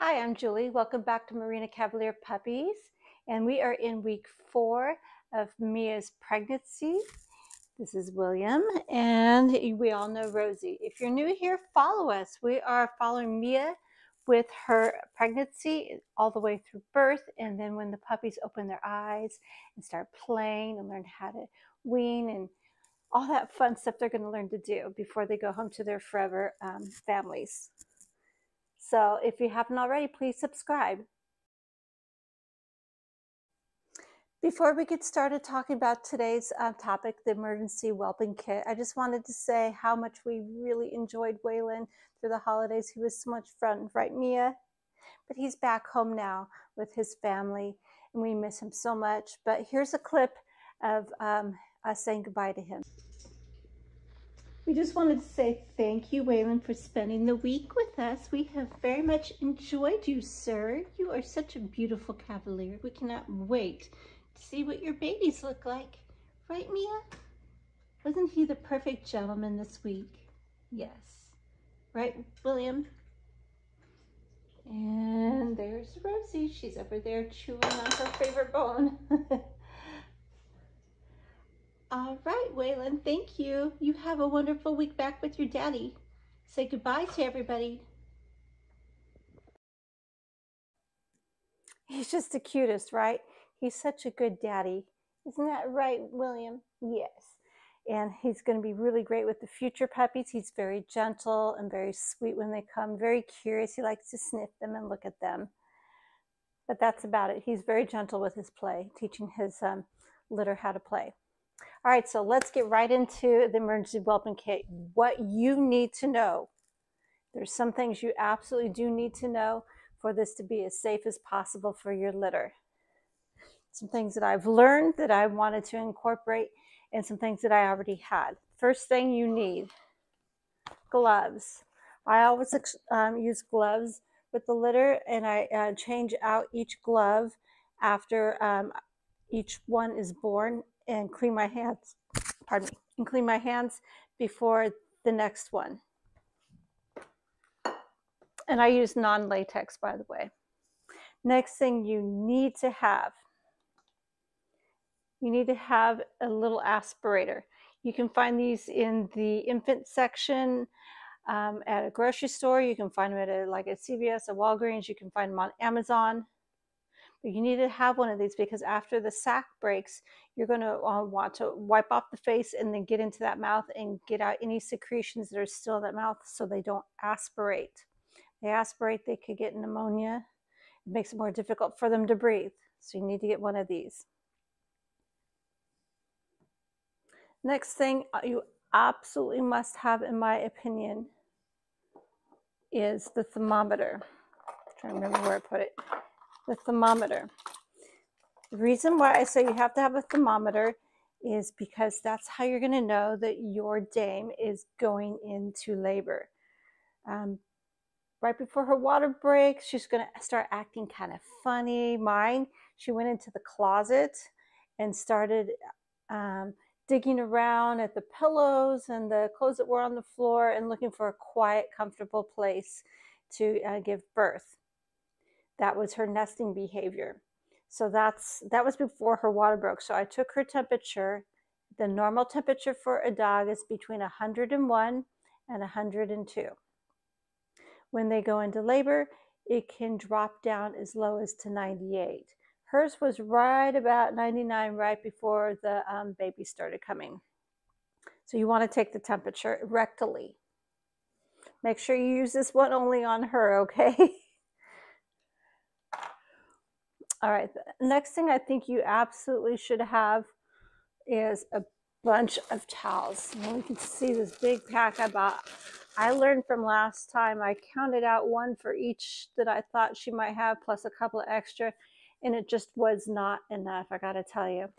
Hi, I'm Julie. Welcome back to Marina Cavalier Puppies. And we are in week 4 of Mia's pregnancy. This is William, and we all know Rosie. If you're new here, follow us. We are following Mia with her pregnancy all the way through birth, and then when the puppies open their eyes and start playing and learn how to wean and all that fun stuff they're going to learn to do before they go home to their forever families. So if you haven't already, please subscribe. Before we get started talking about today's topic, the emergency whelping kit, I just wanted to say how much we really enjoyed Waylon through the holidays. He was so much fun, right, Mia? But he's back home now with his family, and we miss him so much. But here's a clip of us saying goodbye to him. We just wanted to say thank you, Waylon, for spending the week with us. We have very much enjoyed you, sir. You are such a beautiful Cavalier. We cannot wait to see what your babies look like. Right, Mia? Wasn't he the perfect gentleman this week? Yes. Right, William? And there's Rosie. She's over there chewing on her favorite bone. All right, Waylon, thank you. You have a wonderful week back with your daddy. Say goodbye to everybody. He's just the cutest, right? He's such a good daddy. Isn't that right, William? Yes. And he's going to be really great with the future puppies. He's very gentle and very sweet when they come, very curious. He likes to sniff them and look at them. But that's about it. He's very gentle with his play, teaching his litter how to play. All right, so let's get right into the emergency whelping kit. What you need to know. There's some things you absolutely do need to know for this to be as safe as possible for your litter. Some things that I've learned that I wanted to incorporate, and some things that I already had. First thing you need, gloves. I always use gloves with the litter, and I change out each glove after each one is born, and clean my hands, pardon me, and clean my hands before the next one. And I use non-latex, by the way. Next thing you need to have a little aspirator. You can find these in the infant section at a grocery store. You can find them at a CVS, a Walgreens. You can find them on Amazon. But you need to have one of these because after the sac breaks, you're going to want to wipe off the face and then get into that mouth and get out any secretions that are still in that mouth so they don't aspirate. They aspirate, they could get pneumonia. It makes it more difficult for them to breathe. So you need to get one of these. Next thing you absolutely must have, in my opinion, is the thermometer. I'm trying to remember where I put it. The thermometer. The reason why I say you have to have a thermometer is because that's how you're going to know that your dame is going into labor. Right before her water breaks, she's going to start acting kind of funny. Mine, she went into the closet and started digging around at the pillows and the clothes that were on the floor and looking for a quiet, comfortable place to give birth. That was her nesting behavior. So that was before her water broke. So I took her temperature. The normal temperature for a dog is between 101 and 102. When they go into labor, it can drop down as low as to 98. Hers was right about 99 right before the baby started coming. So you want to take the temperature rectally. Make sure you use this one only on her, okay? All right, the next thing I think you absolutely should have is a bunch of towels. And we can see this big pack I bought. I learned from last time, I counted out one for each that I thought she might have, plus a couple of extra, and it just was not enough, I gotta tell you.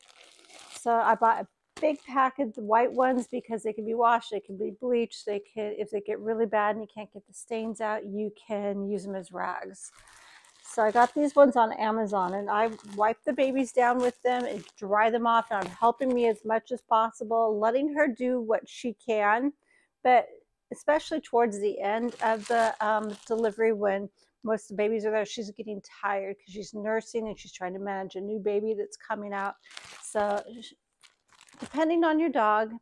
So I bought a big pack of the white ones because they can be washed, they can be bleached, they can, if they get really bad and you can't get the stains out, you can use them as rags. So I got these ones on Amazon, and I wipe the babies down with them and dry them off, and I'm helping me as much as possible, letting her do what she can, but especially towards the end of the delivery when most of the babies are there. She's getting tired because she's nursing and she's trying to manage a new baby that's coming out. So depending on your dog,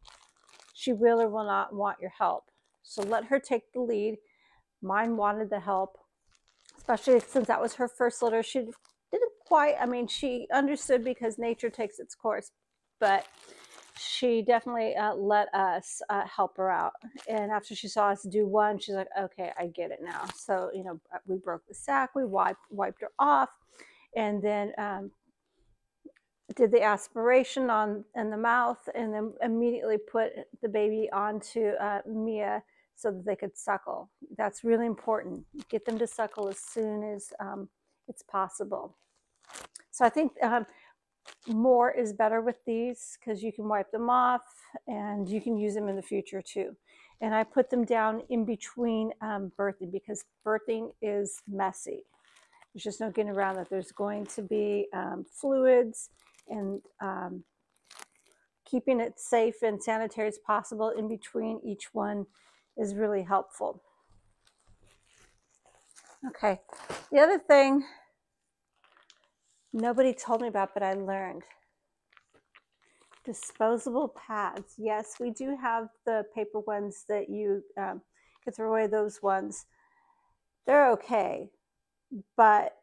she will or will not want your help. So let her take the lead. Mine wanted the help, especially since that was her first litter. She didn't quite, I mean, she understood because nature takes its course, but she definitely let us help her out. And after she saw us do one, she's like, okay, I get it now. So, you know, we broke the sack, we wiped her off, and then did the aspiration in the mouth, and then immediately put the baby onto Mia so that they could suckle. That's really important. Get them to suckle as soon as it's possible. So I think more is better with these because you can wipe them off and you can use them in the future too. And I put them down in between birthing because birthing is messy. There's just no getting around it. There's going to be fluids, and keeping it safe and sanitary as possible in between each one is really helpful. Okay, the other thing nobody told me about, but I learned. Disposable pads. Yes, we do have the paper ones that you can throw away. Those ones, they're okay, but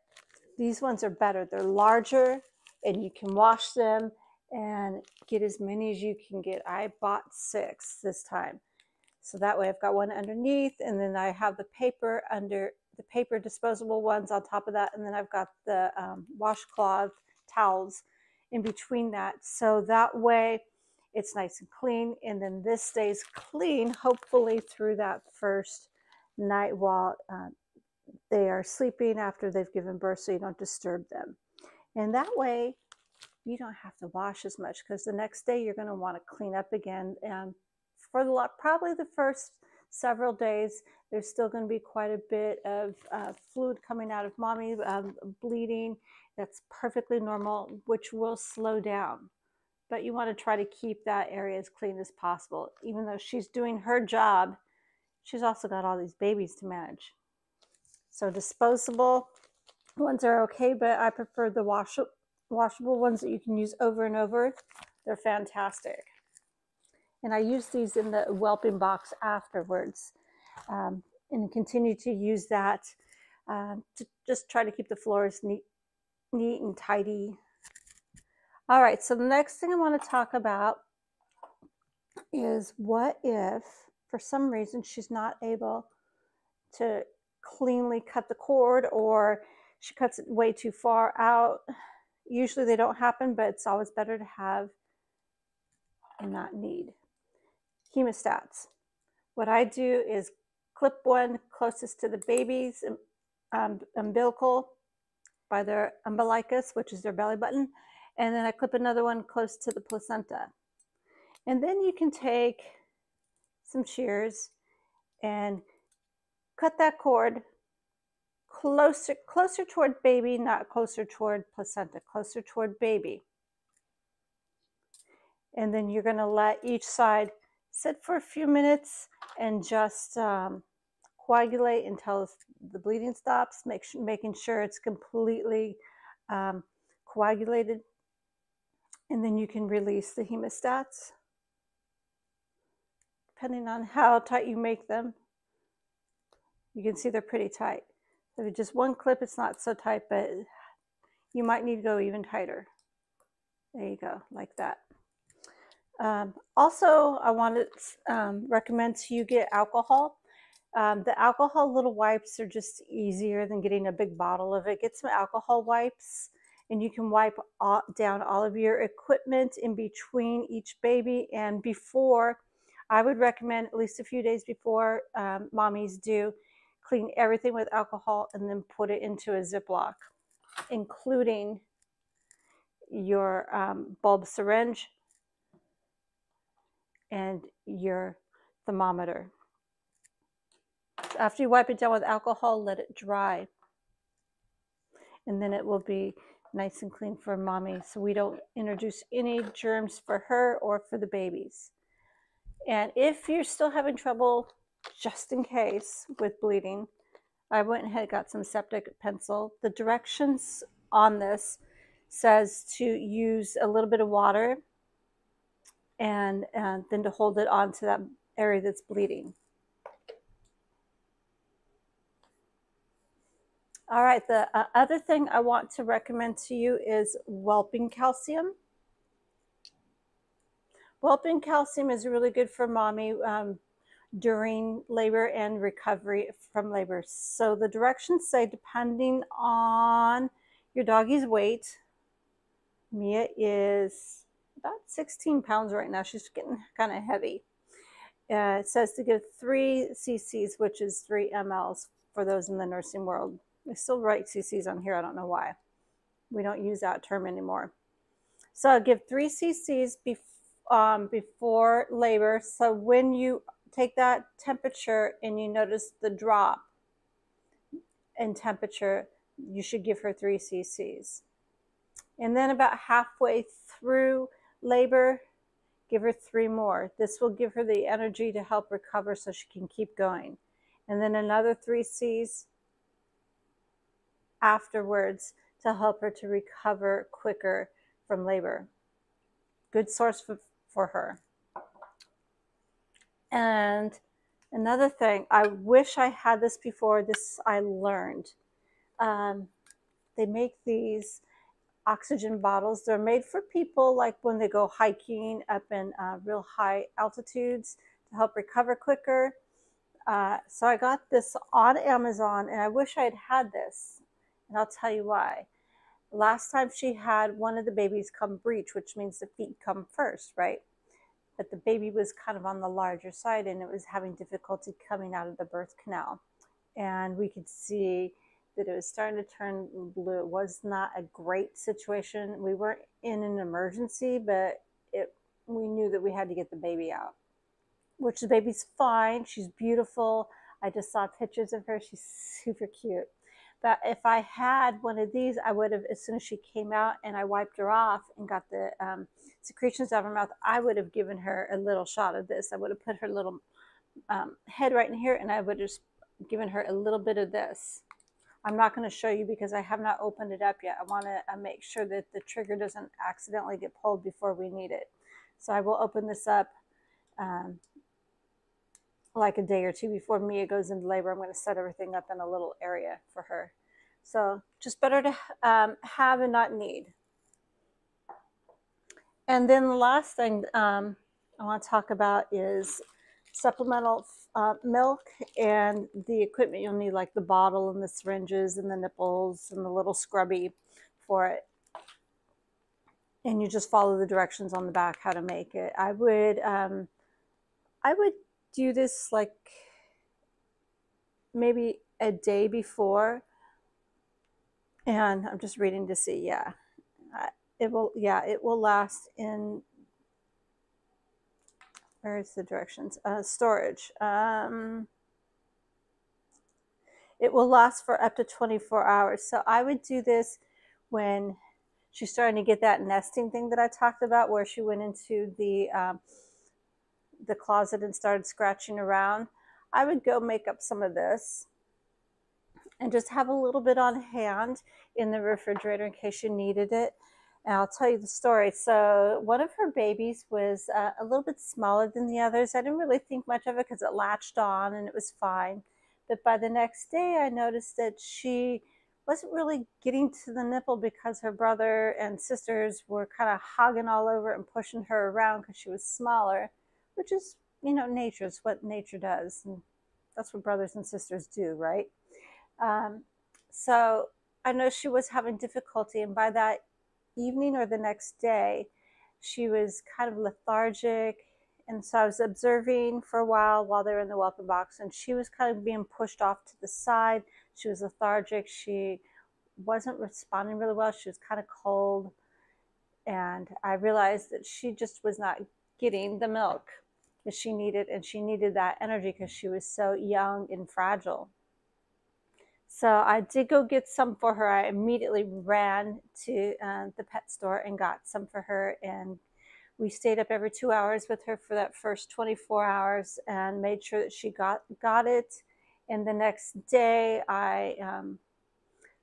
these ones are better. They're larger and you can wash them and get as many as you can get. I bought 6 this time. So that way I've got one underneath, and then I have the paper under the paper disposable ones on top of that, and then I've got the washcloth towels in between that. So that way it's nice and clean, and then this stays clean hopefully through that first night while they are sleeping after they've given birth, so you don't disturb them. And that way you don't have to wash as much, because the next day you're going to want to clean up again. And for probably the first several days, there's still going to be quite a bit of fluid coming out of mommy, bleeding. That's perfectly normal, which will slow down. But you want to try to keep that area as clean as possible. Even though she's doing her job, she's also got all these babies to manage. So disposable ones are okay, but I prefer the washable ones that you can use over and over. They're fantastic. And I use these in the whelping box afterwards, and continue to use that to just try to keep the floors neat and tidy. All right, so the next thing I want to talk about is, what if for some reason she's not able to cleanly cut the cord, or she cuts it way too far out. Usually they don't happen, but it's always better to have and not need. Hemostats. What I do is clip one closest to the baby's umbilical by their umbilicus, which is their belly button, and then I clip another one close to the placenta. And then you can take some shears and cut that cord closer toward baby, not closer toward placenta, closer toward baby. And then you're going to let each side sit for a few minutes and just coagulate until the bleeding stops, making sure it's completely coagulated. And then you can release the hemostats, depending on how tight you make them. You can see they're pretty tight. So if it's just one clip, it's not so tight, but you might need to go even tighter. There you go, like that. Also, I want to recommend to you get alcohol. The alcohol little wipes are just easier than getting a big bottle of it. Get some alcohol wipes, and you can wipe down all of your equipment in between each baby. And before, I would recommend at least a few days before mommies do, clean everything with alcohol and then put it into a Ziploc, including your bulb syringe and your thermometer. After you wipe it down with alcohol, let it dry, and then it will be nice and clean for mommy, so we don't introduce any germs for her or for the babies. And if you're still having trouble just in case with bleeding. I went ahead and got some septic pencil. The directions on this says to use a little bit of water and then to hold it onto that area that's bleeding. All right, the other thing I want to recommend to you is whelping calcium. Whelping calcium is really good for mommy during labor and recovery from labor. So the directions say, depending on your doggy's weight, Mia is about 16 pounds right now. She's getting kind of heavy. It says to give 3 cc's, which is 3 mLs for those in the nursing world. They still write cc's on here. I don't know why. We don't use that term anymore. So I'll give 3 cc's before labor. So when you take that temperature and you notice the drop in temperature, you should give her 3 cc's. And then about halfway through labor, give her 3 more. This will give her the energy to help recover so she can keep going. And then another 3 C's afterwards to help her to recover quicker from labor. Good source for her. And another thing, I wish I had this before. This I learned. They make these oxygen bottles. They're made for people like when they go hiking up in real high altitudes to help recover quicker. So I got this on Amazon, and I wish I had had this, and I'll tell you why. Last time she had one of the babies come breech, which means the feet come first, right? But the baby was kind of on the larger side, and it was having difficulty coming out of the birth canal. And we could see that it was starting to turn blue. It was not a great situation. We weren't in an emergency, but we knew that we had to get the baby out, which the baby's fine. She's beautiful. I just saw pictures of her. She's super cute. But if I had one of these, I would have, as soon as she came out and I wiped her off and got the secretions out of her mouth, I would have given her a little shot of this. I would have put her little head right in here, and I would have just given her a little bit of this. I'm not going to show you because I have not opened it up yet. I want to make sure that the trigger doesn't accidentally get pulled before we need it. So I will open this up like a day or two before Mia goes into labor. I'm going to set everything up in a little area for her. So just better to have and not need. And then the last thing I want to talk about is supplemental milk and the equipment you'll need, like the bottle and the syringes and the nipples and the little scrubby for it. And you just follow the directions on the back how to make it. I would do this like maybe a day before, and I'm just reading to see. Yeah, it will last in, where's the directions? Storage. It will last for up to 24 hours. So I would do this when she's starting to get that nesting thing that I talked about, where she went into the closet and started scratching around. I would go make up some of this and just have a little bit on hand in the refrigerator in case you needed it. And I'll tell you the story. So one of her babies was a little bit smaller than the others. I didn't really think much of it because it latched on and it was fine. But by the next day, I noticed that she wasn't really getting to the nipple because her brother and sisters were kind of hogging all over and pushing her around because she was smaller, which is, you know, nature. It's what nature does. And that's what brothers and sisters do, right? So I know she was having difficulty, and by that evening or the next day, she was kind of lethargic. And so I was observing for a while they were in the whelping box, and she was kind of being pushed off to the side. She was lethargic. She wasn't responding really well. She was kind of cold. And I realized that she just was not getting the milk that she needed, and she needed that energy because she was so young and fragile. So I did go get some for her. I immediately ran to the pet store and got some for her, and We stayed up every 2 hours with her for that first 24 hours and made sure that she got it. And the next day, I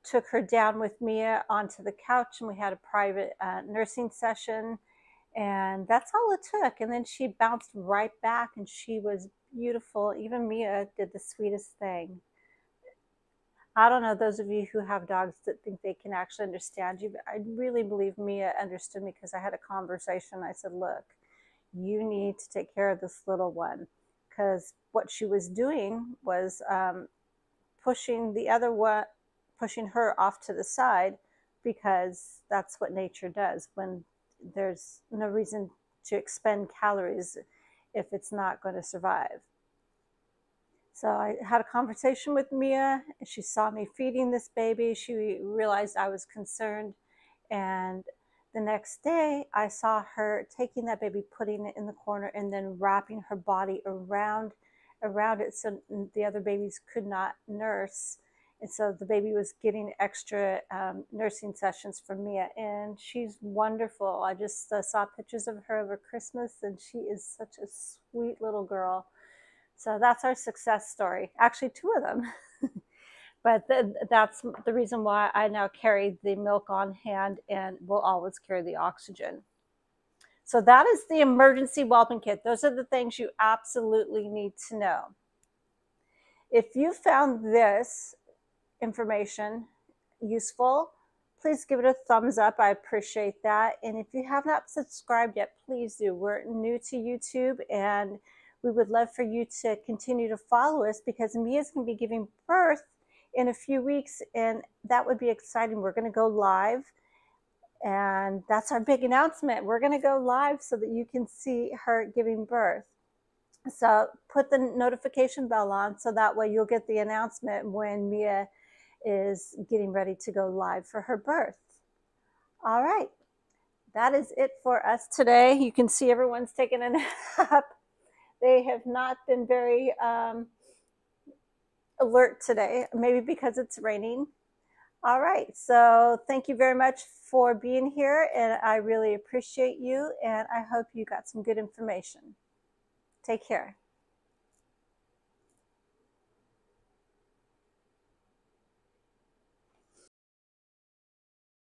took her down with Mia onto the couch, and we had a private nursing session. And that's all it took. And then she bounced right back, and she was beautiful. Even Mia did the sweetest thing. I don't know, those of you who have dogs that think they can actually understand you, but I really believe Mia understood me, because I had a conversation. I said, look, you need to take care of this little one, because what she was doing was pushing the other one, pushing her off to the side, because that's what nature does when there's no reason to expend calories if it's not going to survive. So I had a conversation with Mia, and she saw me feeding this baby. She realized I was concerned. And the next day, I saw her taking that baby, putting it in the corner, and then wrapping her body around it so the other babies could not nurse. And so the baby was getting extra nursing sessions from Mia, and she's wonderful. I just saw pictures of her over Christmas, and she is such a sweet little girl. So that's our success story. Actually, 2 of them. But that's the reason why I now carry the milk on hand and will always carry the oxygen. So that is the emergency whelping kit. Those are the things you absolutely need to know. If you found this information useful, please give it a thumbs up. I appreciate that. And if you have not subscribed yet, please do. We're new to YouTube, and we would love for you to continue to follow us, because Mia's going to be giving birth in a few weeks, and that would be exciting. We're going to go live, and that's our big announcement. We're going to go live so that you can see her giving birth. So put the notification bell on, so that way you'll get the announcement when Mia is getting ready to go live for her birth. All right, that is it for us today. You can see everyone's taking a nap. They have not been very alert today, maybe because it's raining. All right, so thank you very much for being here, and I really appreciate you, and I hope you got some good information. Take care.